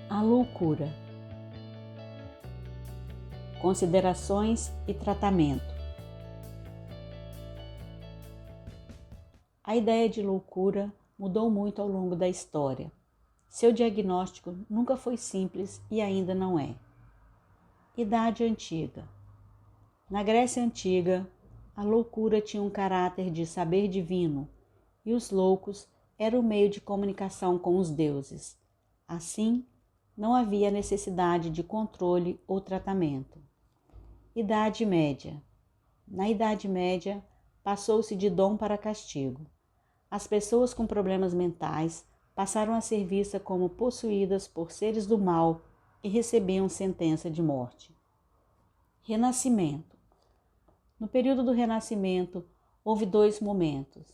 A loucura. Considerações e tratamento. A ideia de loucura mudou muito ao longo da história. Seu diagnóstico nunca foi simples e ainda não é. Idade Antiga. Na Grécia Antiga, a loucura tinha um caráter de saber divino e os loucos eram o meio de comunicação com os deuses. Assim, não havia necessidade de controle ou tratamento. Idade Média. Na Idade Média, passou-se de dom para castigo. As pessoas com problemas mentais passaram a ser vistas como possuídas por seres do mal e recebiam sentença de morte. Renascimento. No período do Renascimento, houve dois momentos.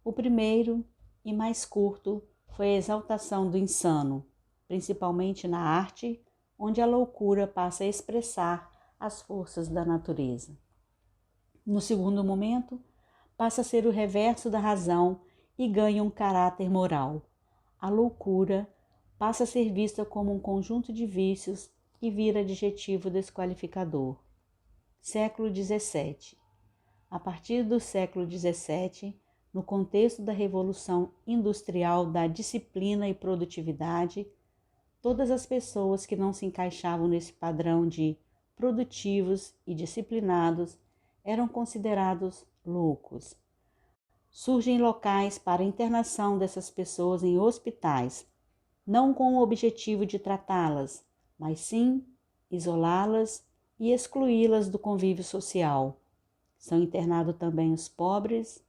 O primeiro, e mais curto, foi a exaltação do insano, principalmente na arte, onde a loucura passa a expressar as forças da natureza. No segundo momento, passa a ser o reverso da razão e ganha um caráter moral. A loucura passa a ser vista como um conjunto de vícios e vira adjetivo desqualificador. Século XVII. A partir do século XVII, no contexto da Revolução Industrial da disciplina e produtividade, todas as pessoas que não se encaixavam nesse padrão de produtivos e disciplinados eram considerados loucos. Surgem locais para a internação dessas pessoas em hospitais, não com o objetivo de tratá-las, mas sim isolá-las e excluí-las do convívio social. São internados também os pobres,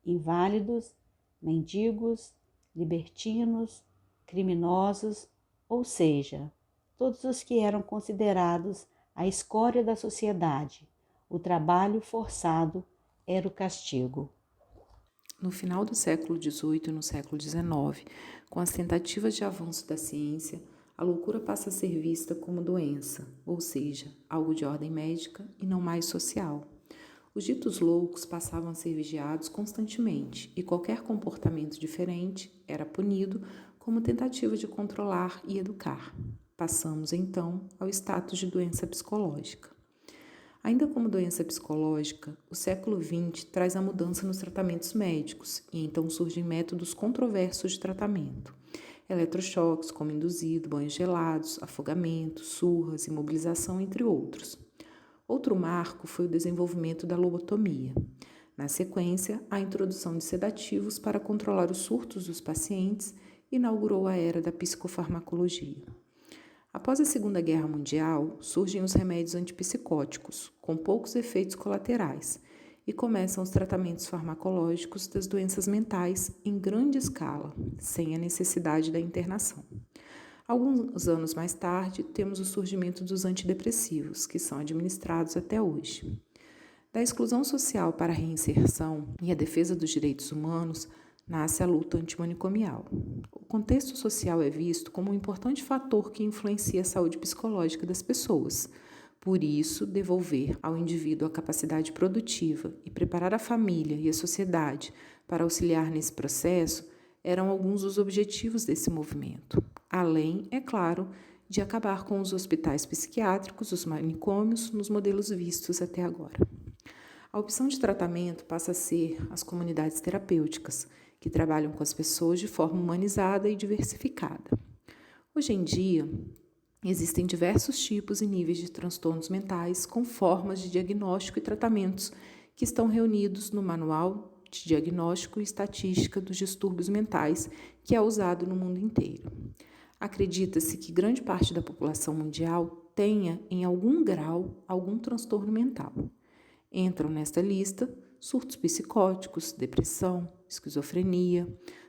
inválidos, mendigos, libertinos, criminosos, ou seja, todos os que eram considerados a escória da sociedade. O trabalho forçado era o castigo. No final do século XVIII e no século XIX, com as tentativas de avanço da ciência, a loucura passa a ser vista como doença, ou seja, algo de ordem médica e não mais social. Os ditos loucos passavam a ser vigiados constantemente e qualquer comportamento diferente era punido como tentativa de controlar e educar. Passamos, então, ao status de doença psicológica. Ainda como doença psicológica, o século XX traz a mudança nos tratamentos médicos e então surgem métodos controversos de tratamento. Eletrochoques, como induzido, banhos gelados, afogamento, surras, imobilização, entre outros. Outro marco foi o desenvolvimento da lobotomia. Na sequência, a introdução de sedativos para controlar os surtos dos pacientes inaugurou a era da psicofarmacologia. Após a Segunda Guerra Mundial, surgem os remédios antipsicóticos, com poucos efeitos colaterais, e começam os tratamentos farmacológicos das doenças mentais em grande escala, sem a necessidade da internação. Alguns anos mais tarde, temos o surgimento dos antidepressivos, que são administrados até hoje. Da exclusão social para a reinserção e a defesa dos direitos humanos, nasce a luta antimanicomial. O contexto social é visto como um importante fator que influencia a saúde psicológica das pessoas. Por isso, devolver ao indivíduo a capacidade produtiva e preparar a família e a sociedade para auxiliar nesse processo eram alguns dos objetivos desse movimento. Além, é claro, de acabar com os hospitais psiquiátricos, os manicômios, nos modelos vistos até agora. A opção de tratamento passa a ser as comunidades terapêuticas, que trabalham com as pessoas de forma humanizada e diversificada. Hoje em dia, existem diversos tipos e níveis de transtornos mentais com formas de diagnóstico e tratamentos que estão reunidos no Manual de Diagnóstico e Estatística dos Distúrbios Mentais, que é usado no mundo inteiro. Acredita-se que grande parte da população mundial tenha, em algum grau, algum transtorno mental. Entram nesta lista surtos psicóticos, depressão, esquizofrenia,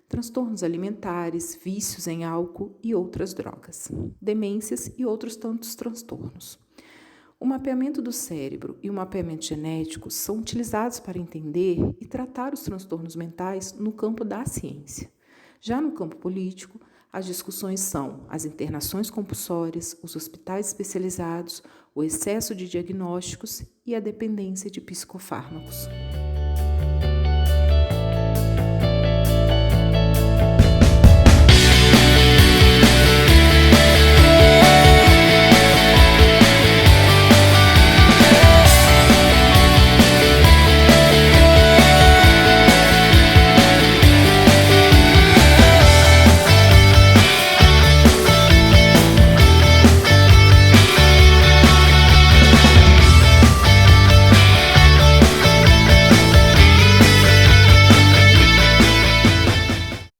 transtornos alimentares, vícios em álcool e outras drogas, demências e outros tantos transtornos. O mapeamento do cérebro e o mapeamento genético são utilizados para entender e tratar os transtornos mentais no campo da ciência. Já no campo político, as discussões são as internações compulsórias, os hospitais especializados, o excesso de diagnósticos e a dependência de psicofármacos.